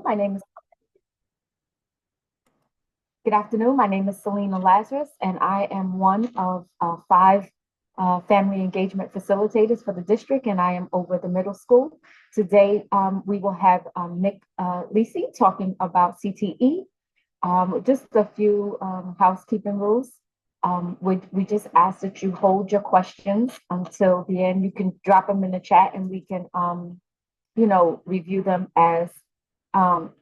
My name is Good afternoon. My name is Selena Lazarus, and I am one of five family engagement facilitators for the district, and I am over the middle school. Today, we will have Nick Lisi talking about CTE. Just a few housekeeping rules. We just ask that you hold your questions until the end. You can drop them in the chat, and we can, review them um,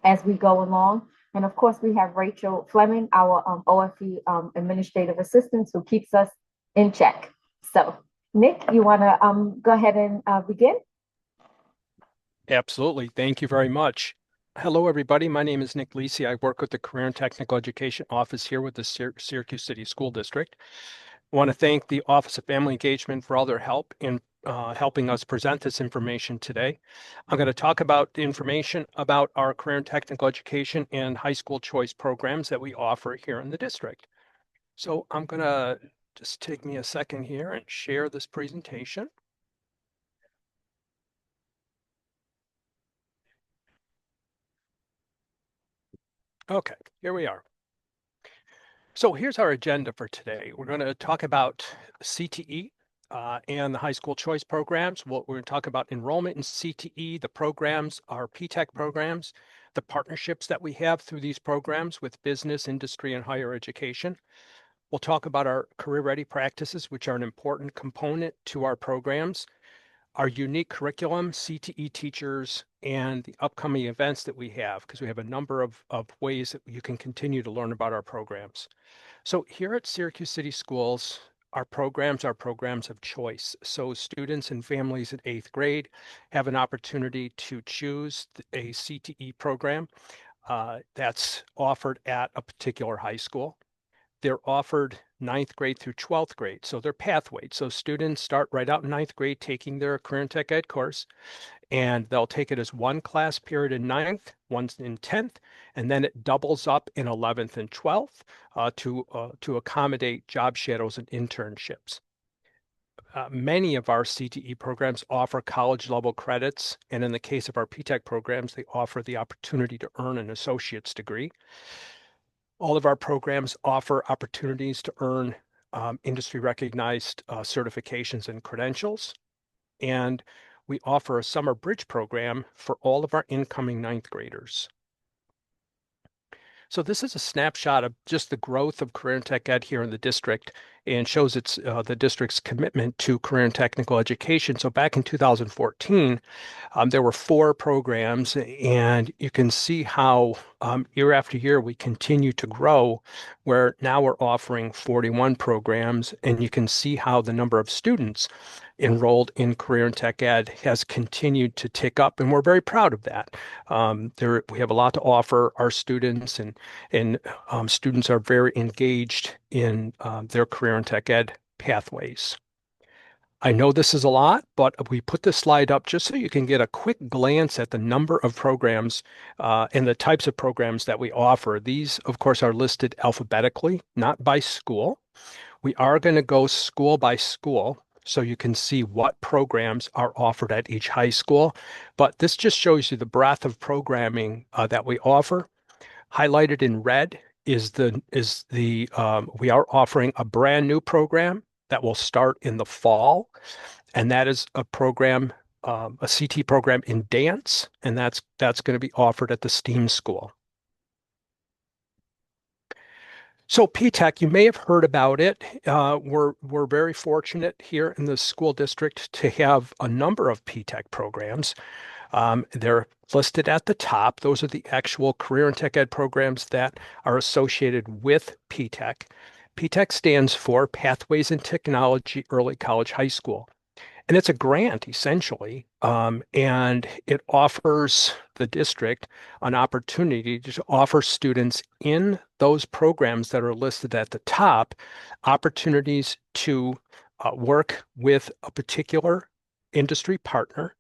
as we go along. And of course, we have Rachel Fleming, our OFE administrative assistant, who keeps us in check. So, Nick, you want to go ahead and begin? Absolutely. Thank you very much. Hello, everybody. My name is Nick Lisi. I work with the Career and Technical Education Office here with the Syracuse City School District. I want to thank the Office of Family Engagement for all their help in helping us present this information today. I'm going to talk about the information about our career and technical education and high school choice programs that we offer here in the district. So I'm going to just take me a second here and share this presentation. Okay, here we are. So here's our agenda for today. We're going to talk about CTE and the high school choice programs. We're going to talk about enrollment in CTE, the programs, our P-TECH programs, the partnerships that we have through these programs with business, industry, and higher education. We'll talk about our career ready practices, which are an important component to our programs, our unique curriculum, CTE teachers, and the upcoming events that we have, because we have a number of ways that you can continue to learn about our programs. So here at Syracuse City Schools, our programs are programs of choice. So students and families in 8th grade have an opportunity to choose a CTE program that's offered at a particular high school. They're offered 9th grade through 12th grade. So they're pathwayed. So students start right out in 9th grade taking their career and tech ed course, and they'll take it as one class period in 9th, one in 10th, and then it doubles up in 11th and 12th to accommodate job shadows and internships. Many of our CTE programs offer college level credits, and in the case of our P-TECH programs, they offer the opportunity to earn an associate's degree. All of our programs offer opportunities to earn industry recognized certifications and credentials. And we offer a summer bridge program for all of our incoming 9th graders. So this is a snapshot of just the growth of career and tech ed here in the district, and shows it's the district's commitment to career and technical education. So back in 2014, there were 4 programs, and you can see how year after year we continue to grow, where now we're offering 41 programs, and you can see how the number of students enrolled in career and tech ed has continued to tick up, and we're very proud of that. We have a lot to offer our students, and students are very engaged in their career and tech ed pathways. I know this is a lot, but we put this slide up just so you can get a quick glance at the number of programs and the types of programs that we offer. These, of course, are listed alphabetically, not by school. We are going to go school by school so you can see what programs are offered at each high school. But this just shows you the breadth of programming that we offer. Highlighted in red is we are offering a brand new program that will start in the fall, and that is a program, a CT program in dance, and that's going to be offered at the STEAM school. So P-TECH, you may have heard about it. We're very fortunate here in the school district to have a number of P-TECH programs. They're listed at the top. Those are the actual career and tech ed programs that are associated with P-TECH. P-TECH stands for Pathways in Technology Early College High School. And it's a grant, essentially, and it offers the district an opportunity to offer students in those programs that are listed at the top opportunities to work with a particular industry partner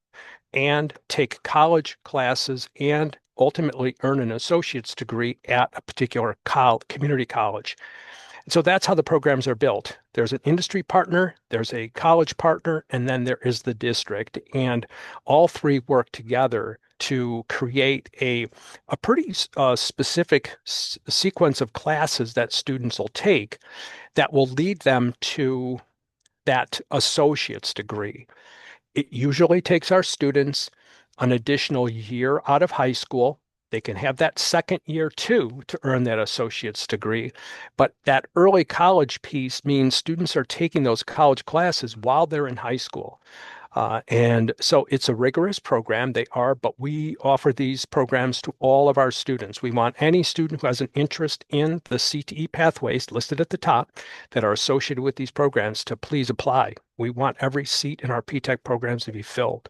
and take college classes and ultimately earn an associate's degree at a particular community college. So that's how the programs are built. There's an industry partner, there's a college partner, and then there is the district. And all 3 work together to create a pretty specific sequence of classes that students will take that will lead them to that associate's degree. It usually takes our students an additional year out of high school. They can have that second year too to earn that associate's degree. But that early college piece means students are taking those college classes while they're in high school. And so it's a rigorous program. They are, but we offer these programs to all of our students. We want any student who has an interest in the CTE pathways listed at the top that are associated with these programs to please apply. We want every seat in our P-TECH programs to be filled.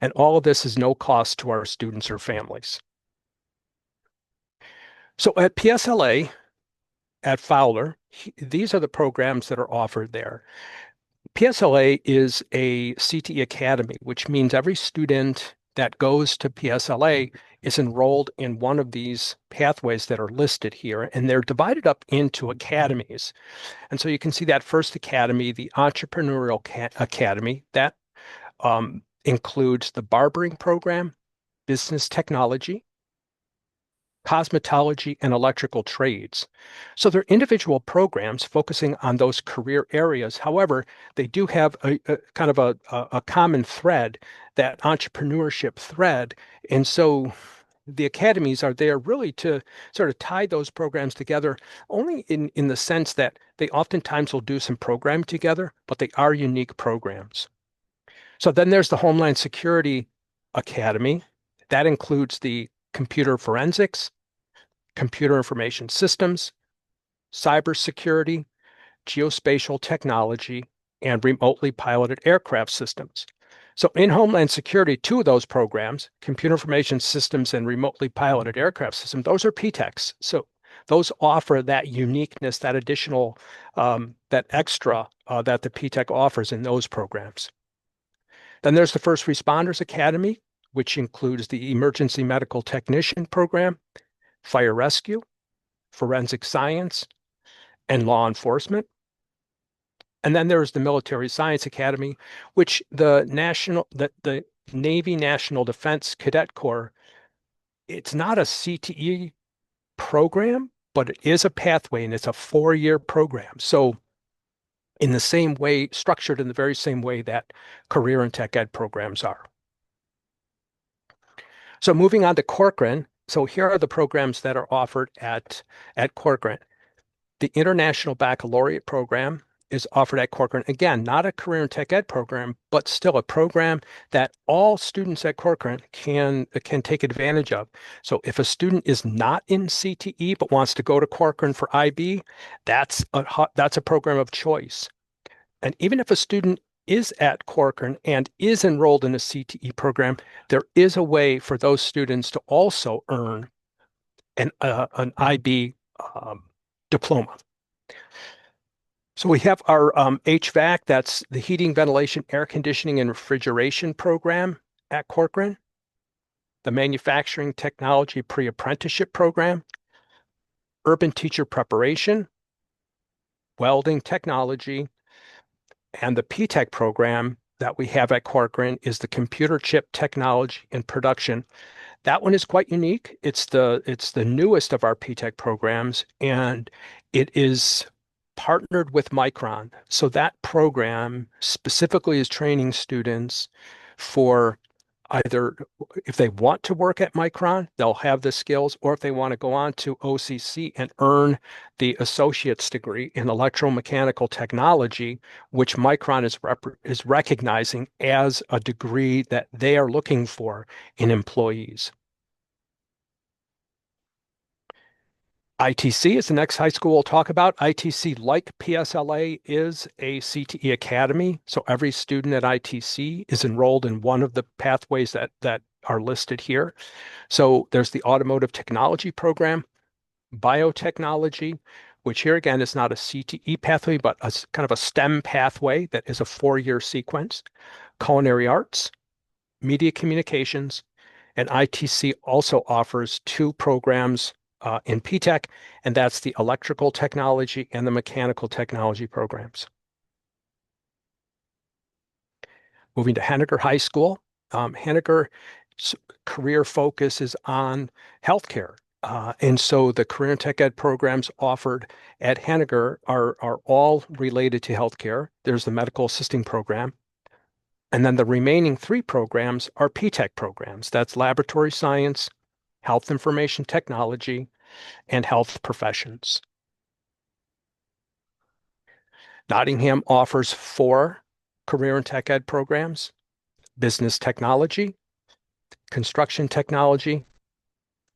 And all of this is no cost to our students or families. So at PSLA, at Fowler, these are the programs that are offered there. PSLA is a CTE Academy, which means every student that goes to PSLA is enrolled in one of these pathways that are listed here, and they're divided up into academies. And so you can see that first academy, the Entrepreneurial Academy, that includes the barbering program, business technology, cosmetology, and electrical trades. So they're individual programs focusing on those career areas. However, they do have a kind of a common thread, that entrepreneurship thread. And so the academies are there really to sort of tie those programs together, only in the sense that they oftentimes will do some programming together, but they are unique programs. So then there's the Homeland Security Academy. That includes the computer forensics, computer information systems, cybersecurity, geospatial technology, and remotely piloted aircraft systems. So in Homeland Security, two of those programs, computer information systems and remotely piloted aircraft systems, those are P-TECHs. So those offer that uniqueness, that additional, that extra that the P-TECH offers in those programs. Then there's the First Responders Academy, which includes the Emergency Medical Technician Program, Fire Rescue, Forensic Science, and Law Enforcement. And then there's the Military Science Academy, which the Navy National Defense Cadet Corps, it's not a CTE program, but it is a pathway, and it's a 4-year program. So in the same way, structured in the very same way that career and tech ed programs are. So moving on to Corcoran. So here are the programs that are offered at Corcoran. The International Baccalaureate Program is offered at Corcoran. Again, not a career and tech ed program, but still a program that all students at Corcoran can take advantage of. So if a student is not in CTE but wants to go to Corcoran for IB, that's a program of choice. And even if a student is at Corcoran and is enrolled in a CTE program, there is a way for those students to also earn an IB diploma. So we have our HVAC, that's the heating, ventilation, air conditioning, and refrigeration program at Corcoran, the manufacturing technology pre-apprenticeship program, urban teacher preparation, welding technology, and the P-TECH program that we have at Corcoran is the computer chip technology and production. That one is quite unique. It's the newest of our P-TECH programs, and it is partnered with Micron. So that program specifically is training students for either if they want to work at Micron, they'll have the skills, or if they want to go on to OCC and earn the associate's degree in electromechanical technology, which Micron is recognizing as a degree that they are looking for in employees. ITC is the next high school we'll talk about. ITC, like PSLA, is a CTE academy. So every student at ITC is enrolled in one of the pathways that are listed here. So there's the automotive technology program, biotechnology, which here again is not a CTE pathway, but a kind of a STEM pathway that is a 4-year sequence, culinary arts, media communications, and ITC also offers 2 programs in P-TECH, and that's the electrical technology and the mechanical technology programs. Moving to Henniker High School. Henniker career focus is on healthcare. And so the career and tech ed programs offered at Henniger are all related to healthcare. There's the medical assisting program. And then the remaining three programs are P-TECH programs. That's laboratory science, health information technology, and health professions. Nottingham offers four career and tech ed programs: business technology, construction technology,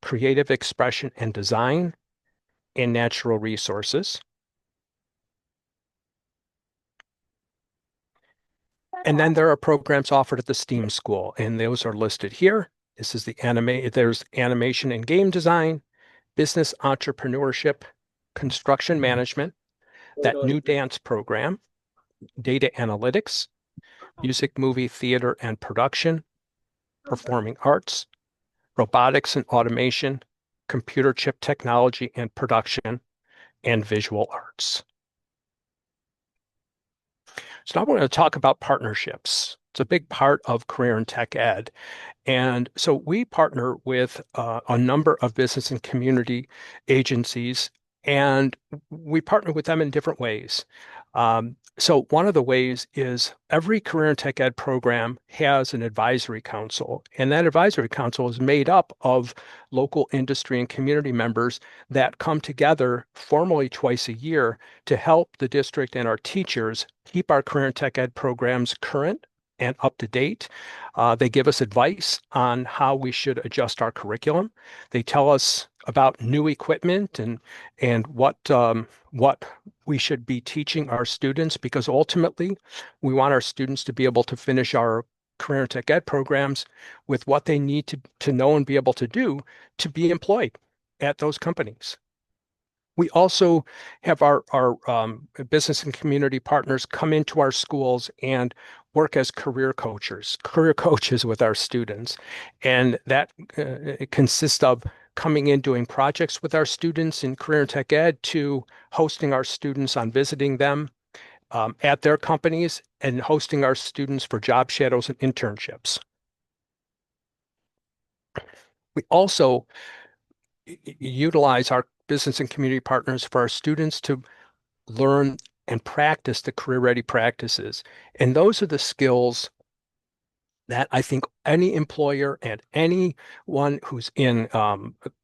creative expression and design, and natural resources. And then there are programs offered at the STEAM school, and those are listed here. This is there's animation and game design, business entrepreneurship, construction management, that new dance program, data analytics, music, movie, theater, and production, performing arts, robotics and automation, computer chip technology and production, and visual arts. So now we're going to talk about partnerships. It's a big part of career and tech ed. And so we partner with a number of business and community agencies, and we partner with them in different ways. So one of the ways is every career and tech ed program has an advisory council, and that advisory council is made up of local industry and community members that come together formally twice a year to help the district and our teachers keep our career and tech ed programs current and up to date. They give us advice on how we should adjust our curriculum. They tell us about new equipment and what we should be teaching our students, because ultimately we want our students to be able to finish our career and tech ed programs with what they need to know and be able to do to be employed at those companies. We also have our business and community partners come into our schools and work as career coaches with our students. And that consists of coming in doing projects with our students in career and tech ed, to hosting our students on visiting them at their companies, and hosting our students for job shadows and internships. We also utilize our business and community partners for our students to learn and practice the career ready practices. And those are the skills that I think any employer and anyone who's in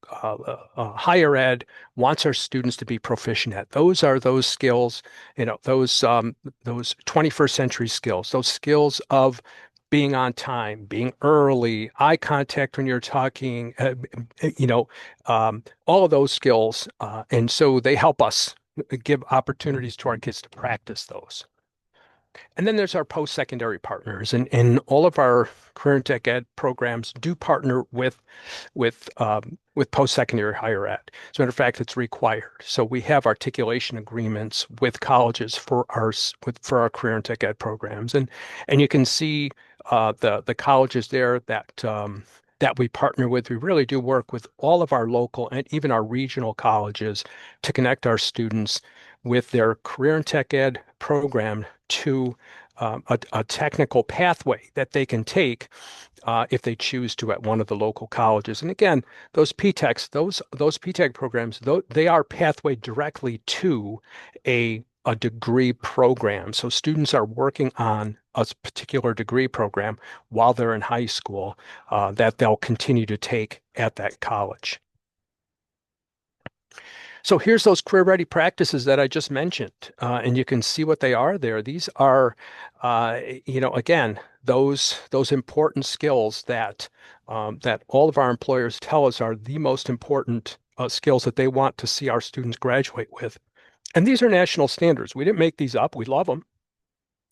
higher ed wants our students to be proficient at. Those are those skills, those 21st century skills, those skills of being on time, being early, eye contact when you're talking, all of those skills. And so they help us give opportunities to our kids to practice those. And then there's our post-secondary partners, and all of our career and tech ed programs do partner with post-secondary higher ed. As a matter of fact, it's required. So we have articulation agreements with colleges for our career and tech ed programs, and you can see the colleges there that we partner with. We really do work with all of our local and even our regional colleges to connect our students with their career and tech ed program to a technical pathway that they can take if they choose to at one of the local colleges. And again, those P-TECHs, those P-TECH programs, they are pathway directly to a degree program. So students are working on a particular degree program while they're in high school that they'll continue to take at that college. So here's those career ready practices that I just mentioned, and you can see what they are there. These are, again, those important skills that all of our employers tell us are the most important skills that they want to see our students graduate with. And these are national standards. We didn't make these up. We love them.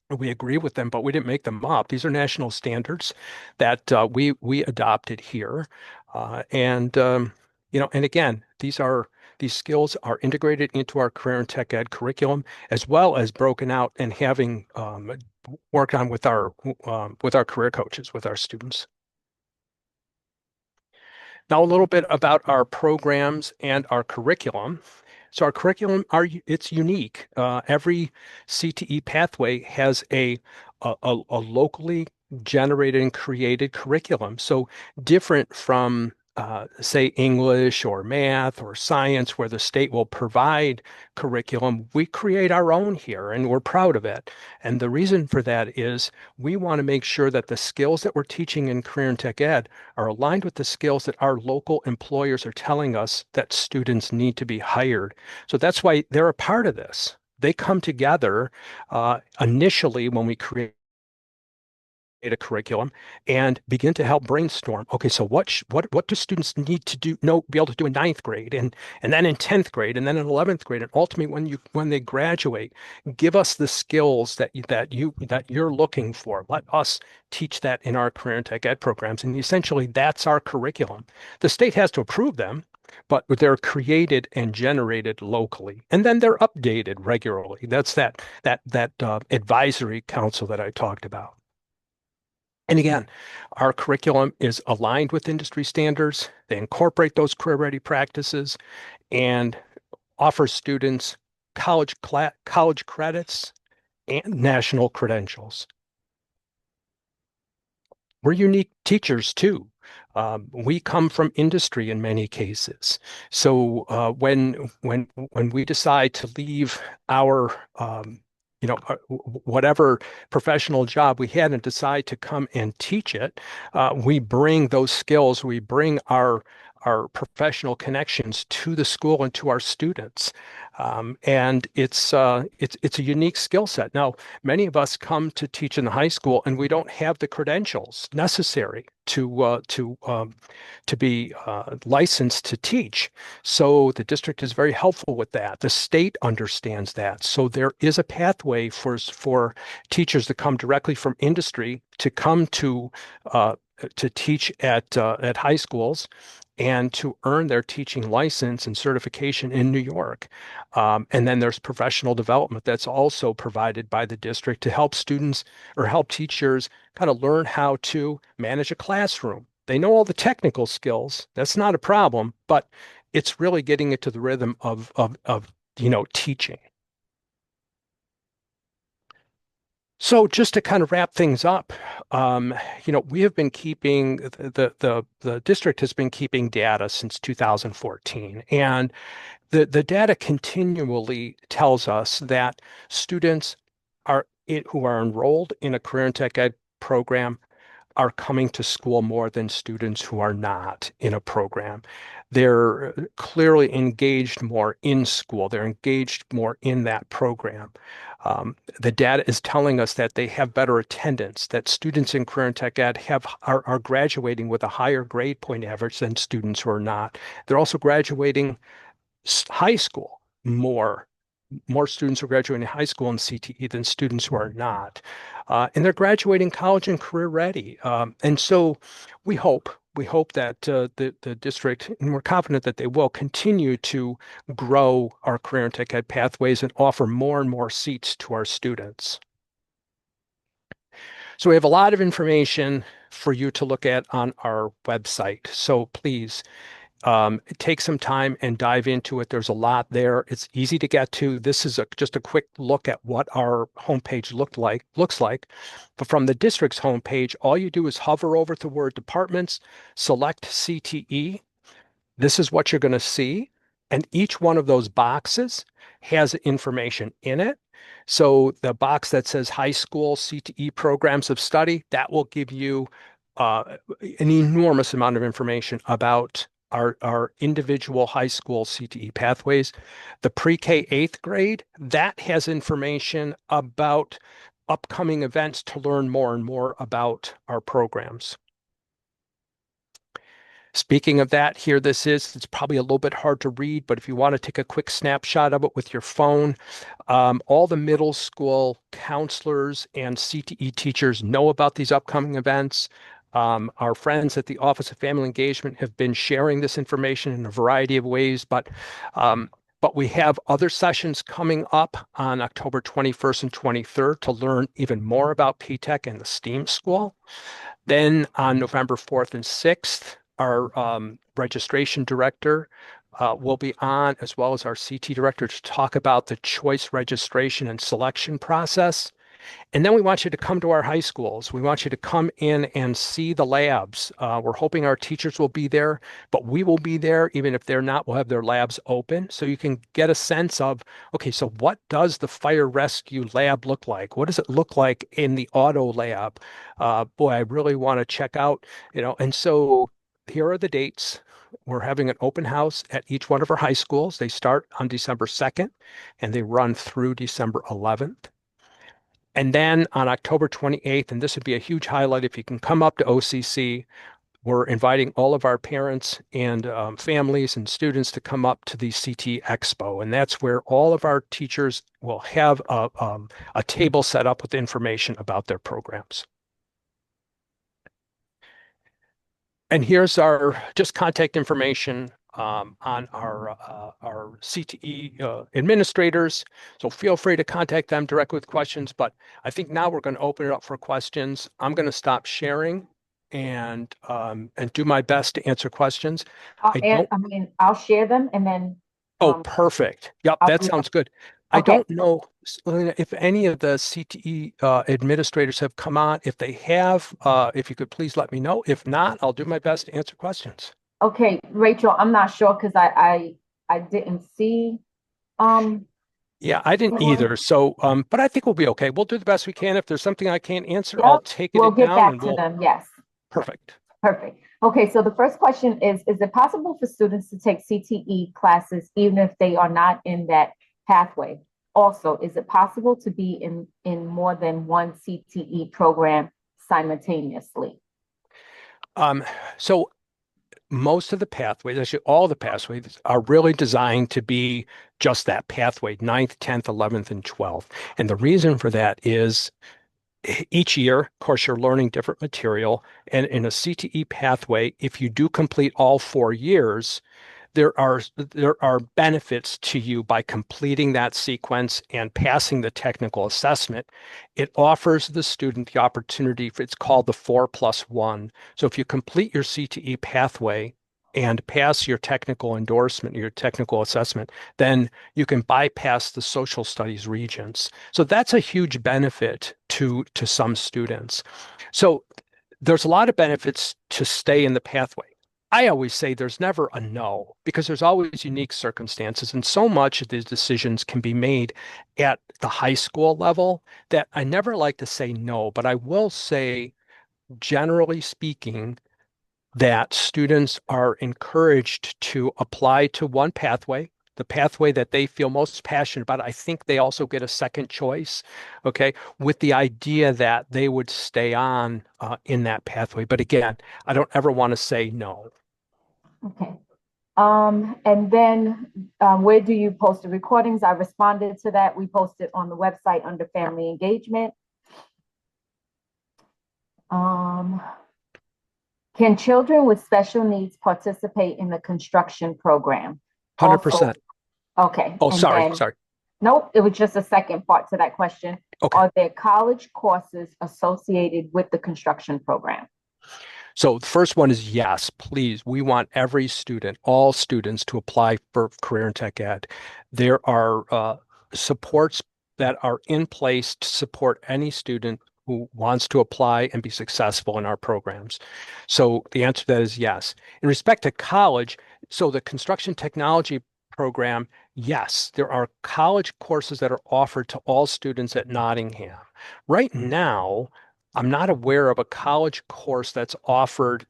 We agree with them, but we didn't make them up. These are national standards that we adopted here, and again, these skills are integrated into our career and tech ed curriculum, as well as broken out and having worked on with our career coaches with our students. Now, a little bit about our programs and our curriculum. So our curriculum, it's unique. Every CTE pathway has a locally generated and created curriculum. So different from say English or math or science, where the state will provide curriculum, we create our own here and we're proud of it. And the reason for that is we want to make sure that the skills that we're teaching in career and tech ed are aligned with the skills that our local employers are telling us that students need to be hired. So that's why they're a part of this. They come together initially when we create a curriculum and begin to help brainstorm. Okay, so what do students need to be able to do in ninth grade and then in 10th grade and then in 11th grade and ultimately when they graduate, give us the skills that you're looking for. Let us teach that in our career and tech ed programs. And essentially that's our curriculum. The state has to approve them, but they're created and generated locally, and then they're updated regularly. That's that advisory council that I talked about. And again, our curriculum is aligned with industry standards. They incorporate those career ready practices and offer students college credits and national credentials. We're unique teachers too. We come from industry in many cases. So when we decide to leave our whatever professional job we had and decide to come and teach it, we bring those skills, we bring our professional connections to the school and to our students. And it's a unique skill set. Now, many of us come to teach in the high school and we don't have the credentials necessary to be licensed to teach. So the district is very helpful with that. The state understands that. So there is a pathway for teachers that come directly from industry to come to teach at high schools and to earn their teaching license and certification in New York. And then there's professional development that's also provided by the district to help students or help teachers kind of learn how to manage a classroom. They know all the technical skills. That's not a problem, but it's really getting it to the rhythm of teaching. So just to kind of wrap things up, we have been keeping the district has been keeping data since 2014, and the data continually tells us that students who are enrolled in a career and tech ed program are coming to school more than students who are not in a program. They're clearly engaged more in school. They're engaged more in that program. The data is telling us that they have better attendance, that students in career and tech ed are graduating with a higher grade point average than students who are not. They're also graduating high school more students are graduating high school in CTE than students who are not. And they're graduating college and career ready. And so we hope that the district, and we're confident that they will continue to grow our career and tech ed pathways and offer more and more seats to our students. So we have a lot of information for you to look at on our website. So please take some time and dive into it. There's a lot there. It's easy to get to. This is just a quick look at what our homepage looks like. But from the district's homepage, all you do is hover over the word departments, select CTE. This is what you're going to see. And each one of those boxes has information in it. So the box that says high school CTE programs of study, that will give you an enormous amount of information about our individual high school CTE pathways. The pre-K 8th grade, that has information about upcoming events to learn more and more about our programs. Speaking of that, here this is. It's probably a little bit hard to read, but if you want to take a quick snapshot of it with your phone, all the middle school counselors and CTE teachers know about these upcoming events. Our friends at the Office of Family Engagement have been sharing this information in a variety of ways, but we have other sessions coming up on October 21st and 23rd to learn even more about P-TECH and the STEAM School. Then on November 4th and 6th, our registration director will be on, as well as our CT director, to talk about the choice registration and selection process. And then we want you to come to our high schools. We want you to come in and see the labs. We're hoping our teachers will be there, but we will be there. Even if they're not, we'll have their labs open so you can get a sense of, okay, so what does the fire rescue lab look like? What does it look like in the auto lab? Boy, I really want to check out, and so here are the dates. We're having an open house at each one of our high schools. They start on December 2nd and they run through December 11th. And then on October 28th, and this would be a huge highlight if you can come up to OCC, we're inviting all of our parents and families and students to come up to the CT Expo. And that's where all of our teachers will have a table set up with information about their programs. And here's our just contact information on our CTE administrators. So feel free to contact them directly with questions. But I think now we're going to open it up for questions. I'm going to stop sharing and do my best to answer questions. I'll share them and then Oh, perfect. Yep, I'll that do sounds good. I okay. don't know, Selena, if any of the CTE administrators have come on. If they have, if you could please let me know. If not, I'll do my best to answer questions. Okay, Rachel, I'm not sure because I didn't see Yeah, I didn't anyone. either. So, but I think we'll be okay. We'll do the best we can. If there's something I can't answer, I'll Yep, take we'll it get down back and to we'll, them. Yes. perfect. Perfect. Okay, so the first question is it possible for students to take CTE classes even if they are not in that pathway? Also, is it possible to be in more than one CTE program simultaneously? Um, so most of the pathways, actually all the pathways are really designed to be just that pathway, ninth, 10th, 11th, and 12th. And the reason for that is each year, of course, you're learning different material. And in a CTE pathway, if you do complete all 4 years, there are benefits to you by completing that sequence and passing the technical assessment. It offers the student the opportunity for, it's called the 4+1. So if you complete your CTE pathway and pass your technical endorsement, your technical assessment, then you can bypass the social studies regents. So that's a huge benefit to some students. So there's a lot of benefits to stay in the pathway. I always say there's never a no because there's always unique circumstances, and so much of these decisions can be made at the high school level that I never like to say no, but I will say, generally speaking, that students are encouraged to apply to one pathway, the pathway that they feel most passionate about. I think they also get a second choice, okay, with the idea that they would stay on in that pathway. But again, I don't ever want to say no. Okay. And then where do you post the recordings? I responded to that. We posted on the website under family engagement. Um, can children with special needs participate in the construction program? Also, 100%. okay. Oh, And sorry, then, sorry. nope, it was just a second part to that question. Okay. Are there college courses associated with the construction program? So the first one is yes, please. We want every student, all students, to apply for career and tech ed. There are supports that are in place to support any student who wants to apply and be successful in our programs. So the answer to that is yes. In respect to college, so the construction technology program, yes, there are college courses that are offered to all students at Nottingham. Right now, I'm not aware of a college course that's offered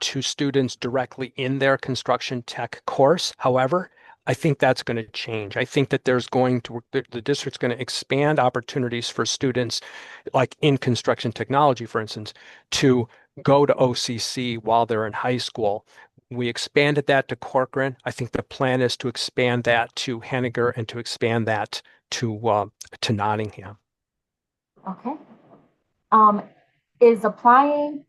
to students directly in their construction tech course. However, I think that's going to change. I think that the district's going to expand opportunities for students, like in construction technology, for instance, to go to OCC while they're in high school. We expanded that to Corcoran. I think the plan is to expand that to Henniger and to expand that to Nottingham. Okay. Um, is applying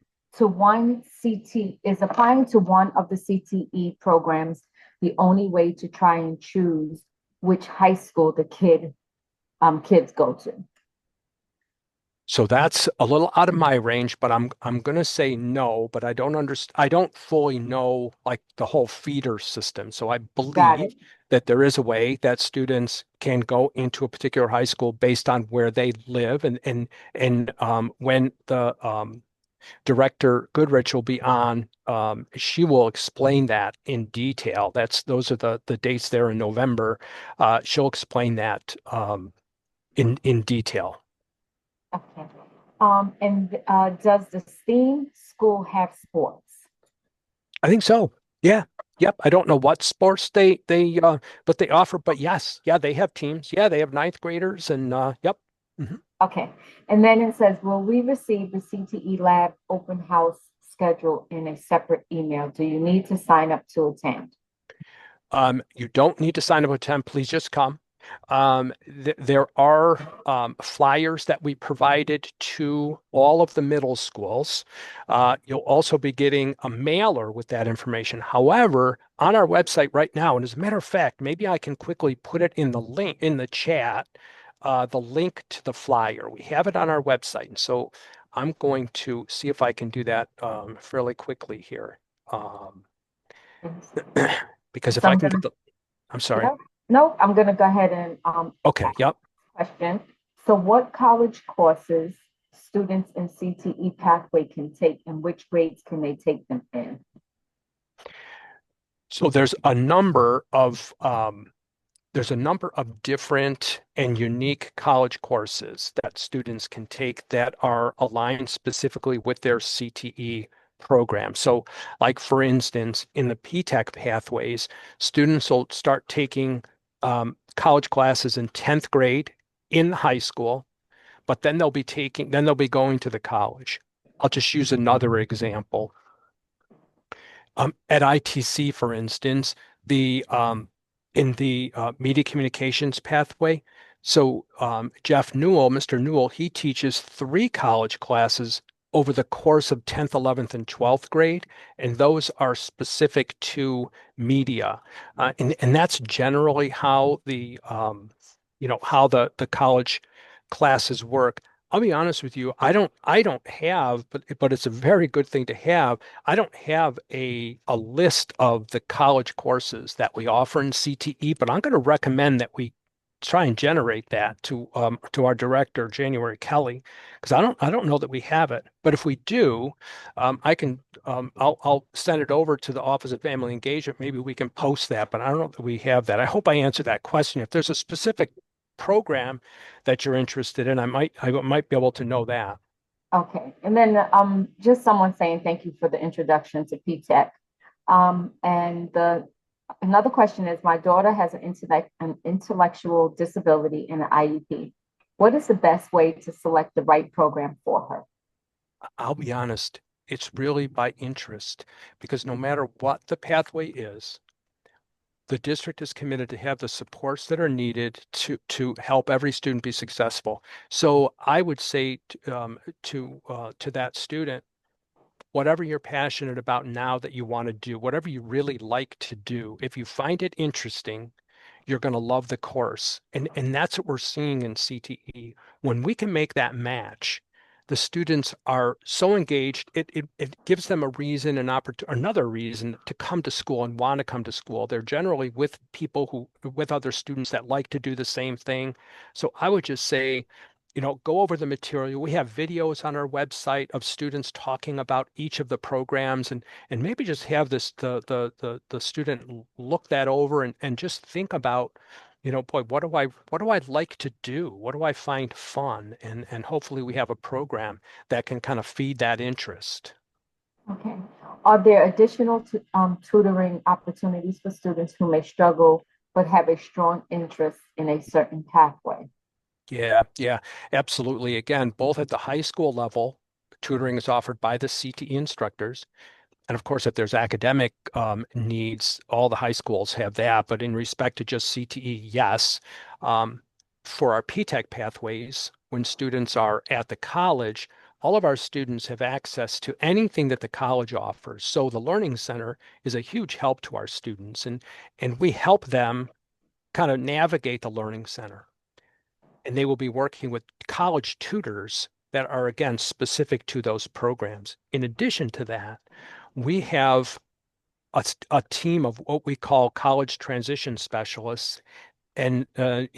applying to one of the CTE programs the only way to try and choose which high school the kids go to? So that's a little out of my range, but I'm gonna say no, but I don't fully know like the whole feeder system. So I Got believe it. that there is a way that students can go into a particular high school based on where they live, and when the Director Goodrich will be on, she will explain that in detail. Those are the dates there in November. She'll explain that in detail. Okay. And does the STEAM school have sports? I think so. Yeah. Yep. I don't know what sports but they offer, but yes, yeah, they have teams. Yeah, they have ninth graders and yep. Mhm. Okay. And then it says, will we receive the CTE Lab open house schedule in a separate email? Do you need to sign up to attend? You don't need to sign up with 10. Please just come. There are flyers that we provided to all of the middle schools. You'll also be getting a mailer with that information. However, on our website right now, and as a matter of fact, maybe I can quickly put it in the link in the chat, the link to the flyer. We have it on our website. And so I'm going to see if I can do that fairly quickly here. Um, because if So I I'm can gonna, get I'm sorry. no, no, I'm gonna go ahead and Okay, ask yep. a question. So what college courses students in CTE pathway can take and which grades can they take them in? So there's a number of different and unique college courses that students can take that are aligned specifically with their CTE program. So, like for instance, in the PTech pathways, students will start taking college classes in 10th grade in high school, but then they'll be going to the college. I'll just use another example. At ITC, for instance, the in the media communications pathway. So Jeff Newell, Mr. Newell, he teaches three college classes over the course of 10th, 11th, and 12th grade, and those are specific to media. And that's generally how how the college classes work. I'll be honest with you, I don't have, but it's a very good thing to have. I don't have a list of the college courses that we offer in CTE, but I'm going to recommend that we try and generate that to our director, January Kelly, because I don't know that we have it. But if we do, I'll send it over to the Office of Family Engagement. Maybe we can post that, but I don't know that we have that. I hope I answered that question. If there's a specific program that you're interested in, I might be able to know that. Okay, and then just someone saying thank you for the introduction to PTech. And the another question is, my daughter has an intellectual disability and an IEP. What is the best way to select the right program for her? I'll be honest, it's really by interest because no matter what the pathway is, the district is committed to have the supports that are needed to help every student be successful. So I would say to that student, whatever you're passionate about now that you want to do, whatever you really like to do, if you find it interesting, you're going to love the course. And that's what we're seeing in CTE. When we can make that match, the students are so engaged, it gives them a reason, another reason to come to school and want to come to school. They're generally with with other students that like to do the same thing. So I would just say, go over the material. We have videos on our website of students talking about each of the programs, and maybe just have the student look that over and just think about, boy, what do I like to do? What do I find fun? And hopefully we have a program that can kind of feed that interest. Okay. Are there additional tutoring opportunities for students who may struggle but have a strong interest in a certain pathway? Yeah, yeah, absolutely. Again, both at the high school level, tutoring is offered by the CTE instructors. And of course, if there's academic needs, all the high schools have that. But in respect to just CTE, yes. Um, for our PTech pathways, when students are at the college, all of our students have access to anything that the college offers. So the Learning Center is a huge help to our students, and we help them kind of navigate the Learning Center. And they will be working with college tutors that are, again, specific to those programs. In addition to that, we have a team of what we call college transition specialists, and they're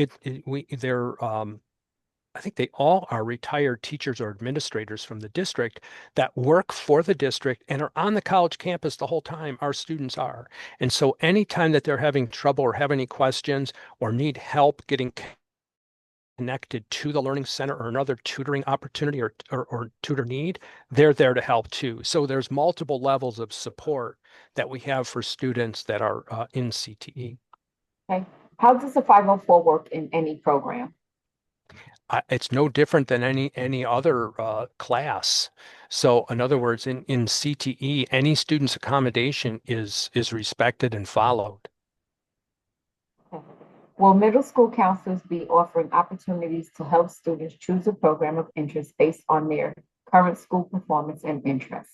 I think they all are retired teachers or administrators from the district that work for the district and are on the college campus the whole time. Our students are. And so anytime that they're having trouble or have any questions or need help getting connected to the Learning Center or another tutoring opportunity or tutor need, they're there to help too. So there's multiple levels of support that we have for students that are in CTE. Okay. How does the 504 work in any program? It's no different than any other class. So in other words, in CTE, any student's accommodation is respected and followed. Okay. Will middle school counselors be offering opportunities to help students choose a program of interest based on their current school performance and interest?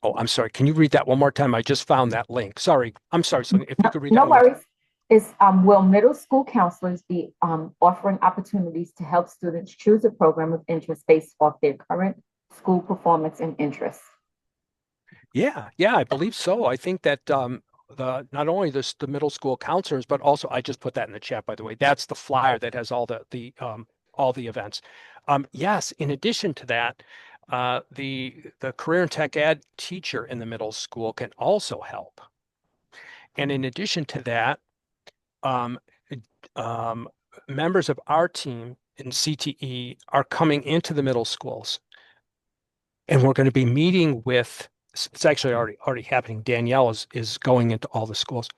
Oh, I'm sorry. Can you read that one more time? I just found that link. Sorry. I'm sorry. So if you No, could read that no one more time. worries. Will middle school counselors be offering opportunities to help students choose a program of interest based off their current school performance and interests? Yeah, I believe so. I think that the not only the middle school counselors, but also I just put that in the chat, by the way. That's the flyer that has all the events. Yes, in addition to that, the career and tech ed teacher in the middle school can also help. And in addition to that, um, um, members of our team in CTE are coming into the middle schools, and we're going to be meeting with. It's actually already happening. Danielle is going into all the schools,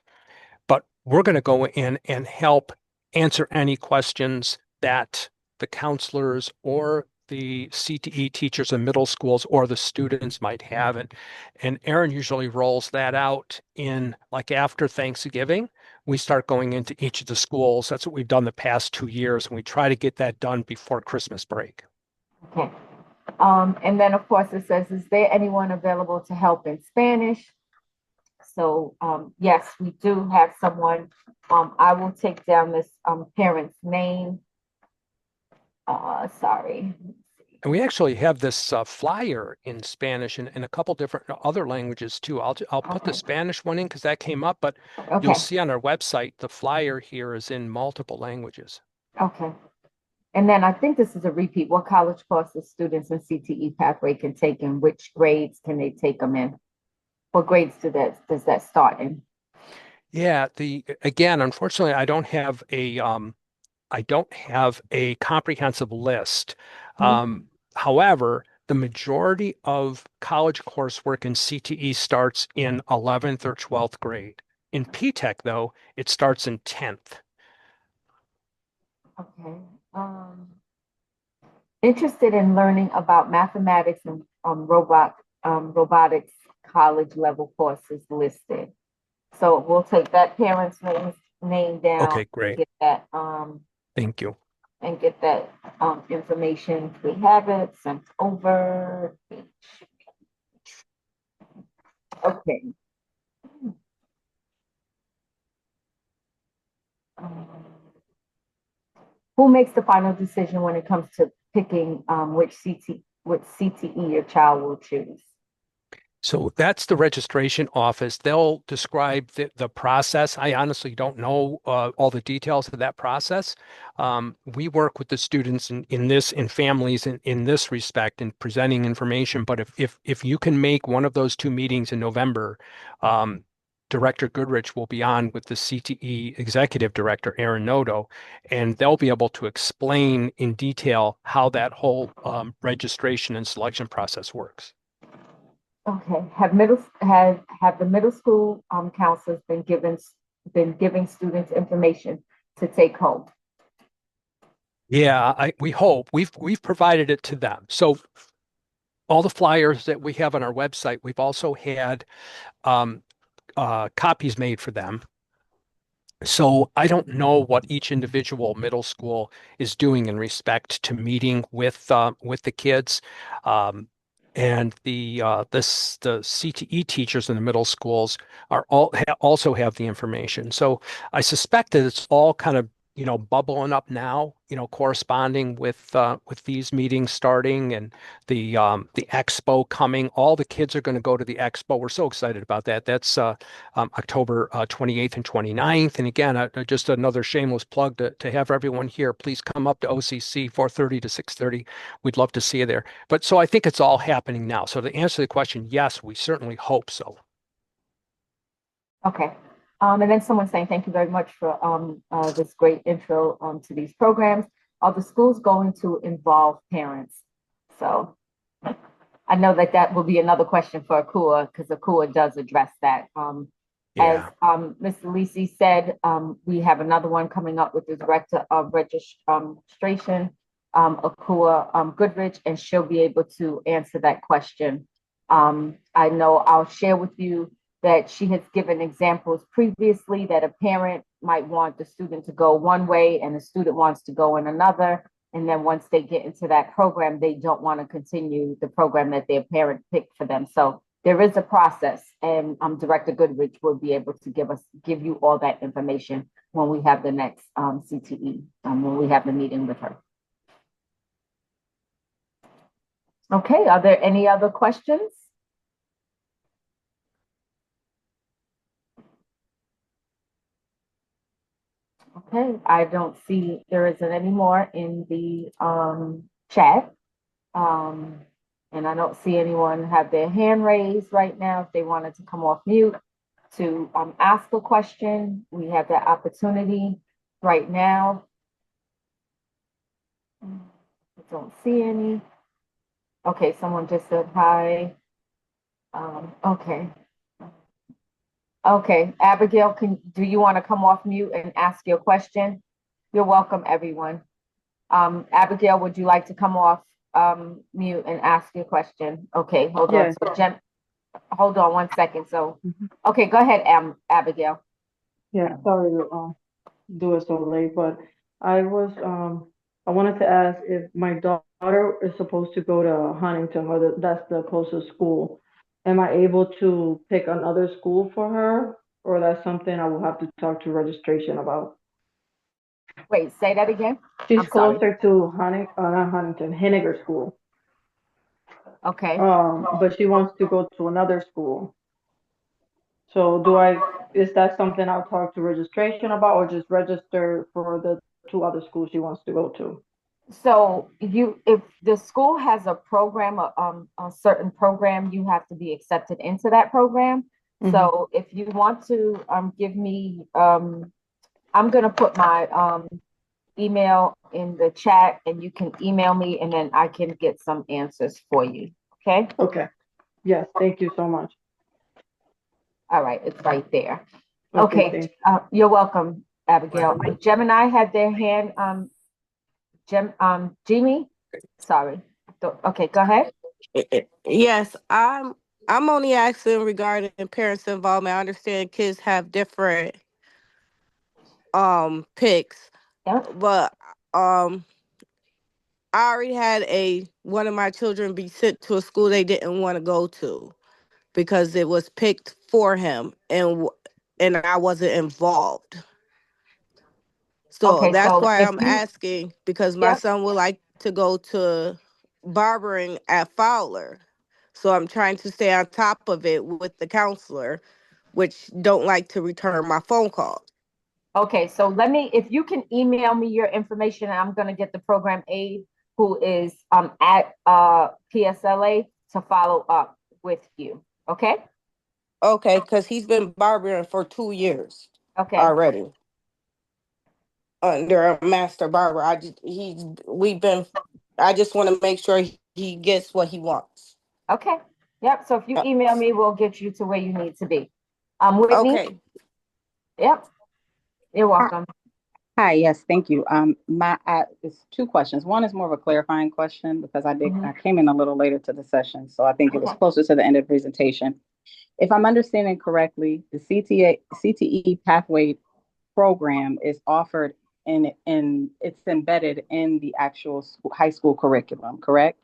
but we're going to go in and help answer any questions that the counselors or the CTE teachers in middle schools or the students might have. And Aaron usually rolls that out in like after Thanksgiving. We start going into each of the schools. That's what we've done the past 2 years, and we try to get that done before Christmas break. Okay. And then, of course, it says, is there anyone available to help in Spanish? So, yes, we do have someone. I will take down this parent's name. Sorry. And we actually have this flyer in Spanish and a couple different other languages too. I'll put the Okay. Spanish one in because that came up, but you'll Okay. see on our website the flyer here is in multiple languages. Okay. And then I think this is a repeat. What college courses students in CTE pathway can take and which grades can they take them in? What grades does that start in? Yeah, the again, unfortunately, I don't have a comprehensive list. Mhm. However, the majority of college coursework in CTE starts in 11th or 12th grade. In PTech, though, it starts in 10th. Okay. Interested in learning about mathematics and robotics college level courses listed. So we'll take that parent's name down, Okay, great. get that Thank you. and get that information. We have it sent over. Okay. Um, who makes the final decision when it comes to picking which CTE your child will choose? So that's the registration office. They'll describe the process. I honestly don't know all the details of that process. We work with the students in families in this respect in presenting information. But if you can make one of those two meetings in November, Director Goodrich will be on with the CTE Executive Director, Aaron Noto, and they'll be able to explain in detail how that whole registration and selection process works. Okay. Have the middle school counselors been giving students information to take home? Yeah, we hope we've provided it to them. So all the flyers that we have on our website, we've also had um, copies made for them. So I don't know what each individual middle school is doing in respect to meeting with the kids. And the CTE teachers in the middle schools are also have the information. So I suspect that it's all kind of bubbling up now, corresponding with these meetings starting and the expo coming. All the kids are going to go to the expo. We're so excited about that. That's October 28th and 29th. And again, just another shameless plug to have everyone here. Please come up to OCC 4:30 to 6:30. We'd love to see you there. But so I think it's all happening now. So to answer the question, yes, we certainly hope so. Okay. And then someone saying, thank you very much for this great intro to these programs. Are the schools going to involve parents? So I know that will be another question for Akua, because Akua does address that. As Yeah. Mr. Lisi said, we have another one coming up with the Director of Registration, Akua Goodrich, and she'll be able to answer that question. I know I'll share with you that she has given examples previously that a parent might want the student to go one way and the student wants to go in another. And then once they get into that program, they don't want to continue the program that their parent picked for them. So there is a process, and Director Goodrich will be able to give you all that information when we have the next CTE, when we have the meeting with her. Okay, are there any other questions? Okay, I don't see there isn't any more in the chat. And I don't see anyone have their hand raised right now. If they wanted to come off mute to ask a question, we have that opportunity right now. I don't see any. Okay, someone just said hi. Okay. Okay, Abigail, do you want to come off mute and ask your question? You're welcome, everyone. Abigail, would you like to come off mute and ask your question? Okay, hold on. Yes. So hold on 1 second. So, okay, go ahead, Abigail. Yeah, sorry to do it so late, but I wanted to ask if my daughter is supposed to go to Huntington, or that's the closest school. Am I able to pick another school for her, or that's something I will have to talk to registration about? Wait, say that again. She's I'm sorry. closer to not Huntington, Henniger School. Okay. But she wants to go to another school. So is that something I'll talk to registration about, or just register for the two other schools she wants to go to? So if the school has a program, a certain program, you have to be accepted into that program. Mhm. So if you want to give me, I'm gonna put my email in the chat, and you can email me, and then I can get some answers for you. Okay. Okay. Yes, thank you so much. All right, it's right there. Okay, Okay, you're welcome, Abigail. Gemini had their hand. Jimmy, sorry. Okay, go ahead. Yes, I'm only asking regarding parents' involvement. I understand kids have different picks, Yeah. but I already had one of my children be sent to a school they didn't want to go to because it was picked for him, and I wasn't involved. So Okay, that's so why if I'm you, asking, because my yep, son would like to go to barbering at Fowler. So I'm trying to stay on top of it with the counselor, which don't like to return my phone calls. okay, so if you can email me your information, and I'm gonna get the program aide who is at PSLA to follow up with you. Okay? Okay, because he's been barbering for 2 years Okay. already under a master barber. I just want to make sure he gets what he wants. Okay. Yep. So if you email me, we'll get you to where you need to be. Whitney? Okay. Yep. You're welcome. Hi, yes, thank you. It's two questions. One is more of a clarifying question because I came in a little later to the session, so I think it was closer to the end of the presentation. If I'm understanding correctly, the CTE pathway program is offered in it's embedded in the actual high school curriculum, correct?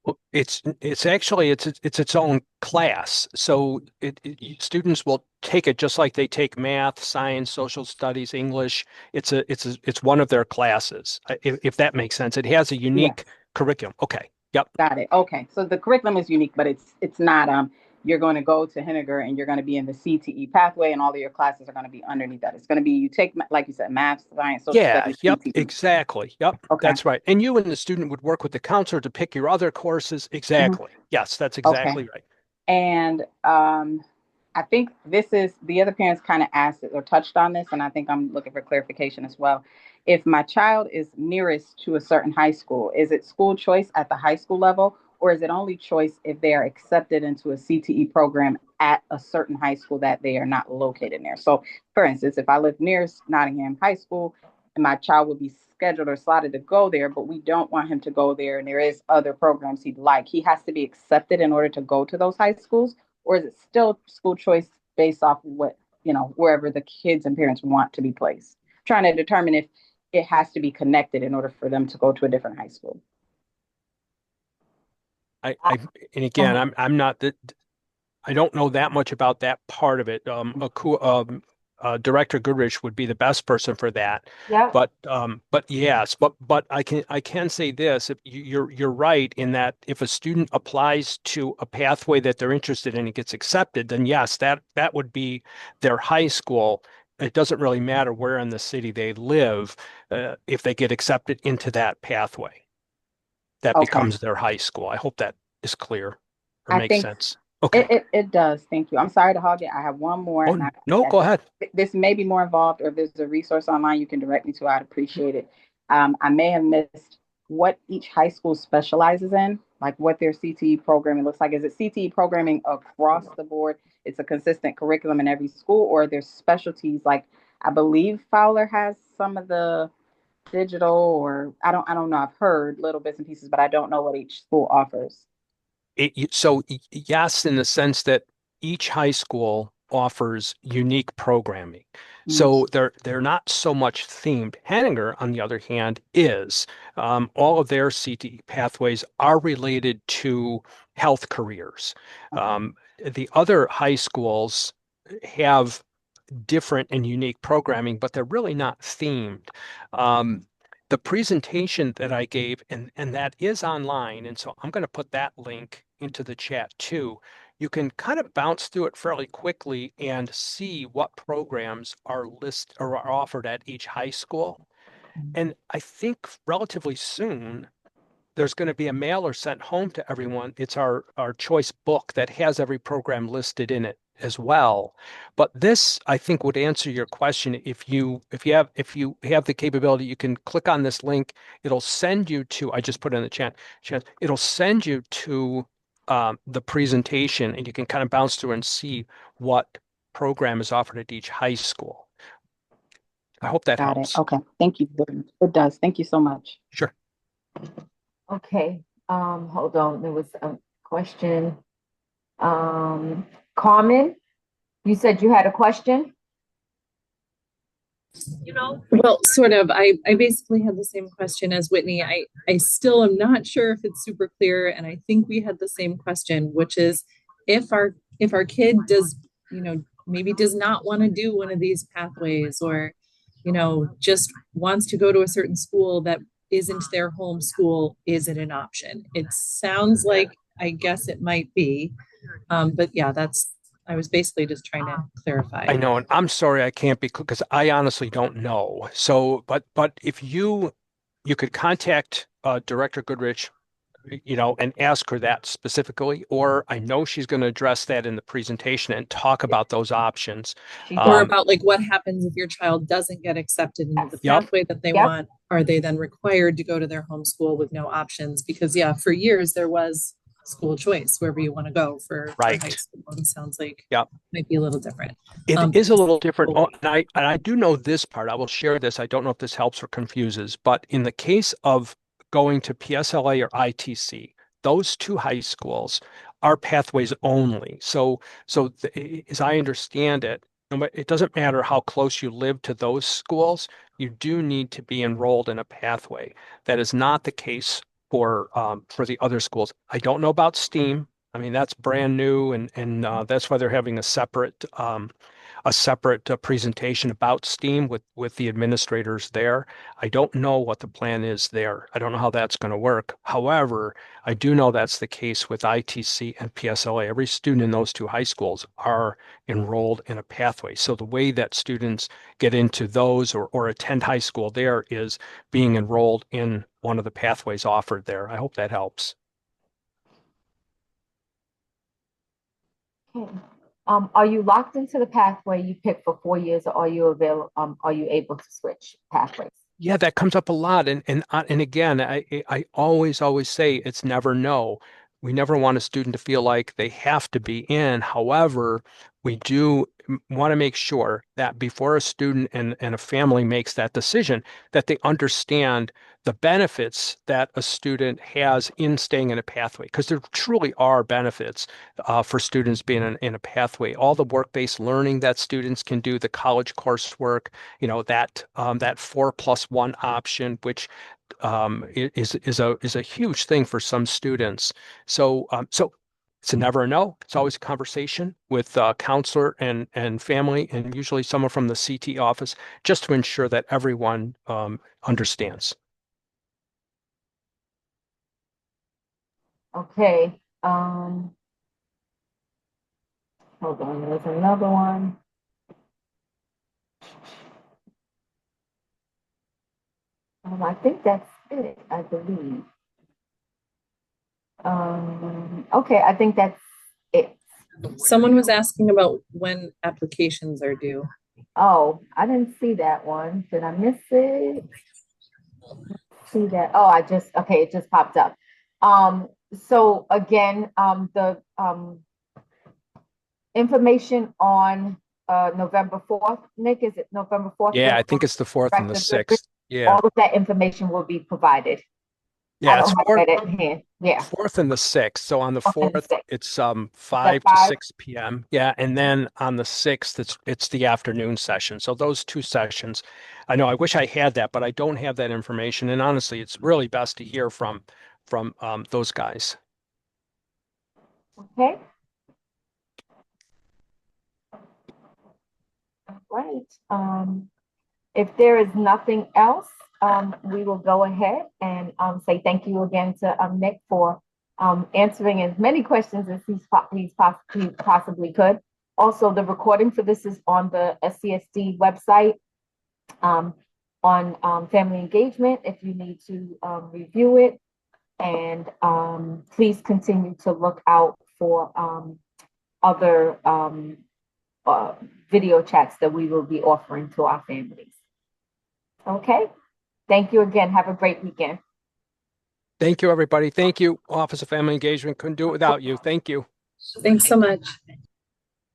Well, it's actually it's its own class. So students will take it just like they take math, science, social studies, English. It's one of their classes. If that makes sense. It has a Yes. unique curriculum. Okay. Yep. Got it. Okay. So the curriculum is unique, but it's not you're going to go to Henniger and you're going to be in the CTE pathway and all of your classes are going to be underneath that. It's going to be you take like you said math, science, social Yeah, studies, yep, CTE. exactly. Yep, Okay. that's right. And you and the student would work with the counselor to pick your other courses. Mhm. Exactly. Yes, that's Okay. exactly right. And I think this is the other parents kind of asked it or touched on this, and I think I'm looking for clarification as well. If my child is nearest to a certain high school, is it school choice at the high school level, or is it only choice if they are accepted into a CTE program at a certain high school that they are not located near? So, for instance, if I live near Nottingham High School and my child would be scheduled or slotted to go there, but we don't want him to go there, and there is other programs he'd like, he has to be accepted in order to go to those high schools, or is it still school choice based off of what, wherever the kids and parents want to be placed? Trying to determine if it has to be connected in order for them to go to a different high school. I and again, I'm not that I don't know that much about that part of it. Director Goodrich would be the best person for that. Yeah. But yes, but I can say this: if you're right in that if a student applies to a pathway that they're interested in and gets accepted, then yes, that would be their high school. It doesn't really matter where in the city they live, if they get accepted into that pathway. That Okay. becomes their high school. I hope that is clear or I makes think sense. Okay. it does. Thank you. I'm sorry to hog it. I have one more, Oh, and no, go ahead. this may be more involved, or if there's a resource online you can direct me to, I'd appreciate it. I may have missed what each high school specializes in, like what their CTE programming looks like. Is it CTE programming across the board? It's a consistent curriculum in every school, or there's specialties like I believe Fowler has some of the digital, or I don't know. I've heard little bits and pieces, but I don't know what each school offers. Yes, in the sense that each high school offers unique programming. Mm. So they're not so much themed. Henninger, on the other hand, is all of their CTE pathways are related to health careers. Um, the other high schools have different and unique programming, but they're really not themed. The presentation that I gave, and that is online, and so I'm going to put that link into the chat too. You can kind of bounce through it fairly quickly and see what programs are listed or are offered at each high school. And I think relatively soon there's going to be a mailer sent home to everyone. It's our choice book that has every program listed in it as well. But this, I think, would answer your question. If you have the capability, you can click on this link. It'll send you to, I just put it in the chat. It'll send you to the presentation, and you can kind of bounce through and see what program is offered at each high school. I hope that Got it. helps. Okay. Thank you. It does. Thank you so much. Sure. Okay, hold on, there was a question. Carmen, you said you had a question? Well, sort of. I basically had the same question as Whitney. I still am not sure if it's super clear, and I think we had the same question, which is if our kid does, maybe does not want to do one of these pathways, or, just wants to go to a certain school that isn't their home school, is it an option? It sounds like, I guess it might be. But yeah, I was basically just trying to clarify. I know, and I'm sorry I can't be because I honestly don't know. So, but if you could contact Director Goodrich, and ask her that specifically, or I know she's going to address that in the presentation and talk about those options. Or about like what happens if your child doesn't get accepted into the Yep. pathway that they Yep. want? Are they then required to go to their home school with no options? Because yeah, for years there was school choice wherever you want to go for Right. high school. And it sounds like Yep. might be a little different. It Um, is a little different. Oh, and I do know this part. I will share this. I don't know if this helps or confuses, but in the case of going to PSLA or ITC, those two high schools are pathways only. So as I understand it, it doesn't matter how close you live to those schools, you do need to be enrolled in a pathway. That is not the case for the other schools. I don't know about STEAM. I mean, that's brand new, and that's why they're having a separate presentation about STEAM with the administrators there. I don't know what the plan is there. I don't know how that's going to work. However, I do know that's the case with ITC and PSLA. Every student in those two high schools are enrolled in a pathway. So the way that students get into those or attend high school there is being enrolled in one of the pathways offered there. I hope that helps. Okay. Are you locked into the pathway you picked for 4 years, or are you able to switch pathways? Yeah, that comes up a lot, and again, I always say it's never no. We never want a student to feel like they have to be in. However, we do want to make sure that before a student and a family makes that decision, that they understand the benefits that a student has in staying in a pathway, because there truly are benefits for students being in a pathway. All the work-based learning that students can do, the college coursework, that 4+1 option, which is a huge thing for some students. So it's never a no. It's always a conversation with counselor and family, and usually someone from the CT office, just to ensure that everyone understands. Okay. Hold on. There's another one. I think that's it, I believe. Okay, I think that's it. Someone was asking about when applications are due. Oh, I didn't see that one. Did I miss it? See that? Oh, okay, it just popped up. So again, the information on November 4th, Nick, is it November 4th? Yeah, I think it's the 4th and the 6th. Yeah. All of that information will be provided. Yeah, I it's don't have that at hand. Yeah. 4th and the 6th. So on the 4th, it's 5 to 5? 6 p.m. Yeah, and then on the 6th, it's the afternoon session. So those two sessions, I know I wish I had that, but I don't have that information. And honestly, it's really best to hear from those guys. Okay. Right. If there is nothing else, we will go ahead and say thank you again to Nick for answering as many questions as he possibly could. Also, the recording for this is on the SCSD website on family engagement if you need to review it. And please continue to look out for other video chats that we will be offering to our families. Okay. Thank you again. Have a great weekend. Thank you, everybody. Thank you, Office of Family Engagement. Couldn't do it without you. Thank you. Thanks so much.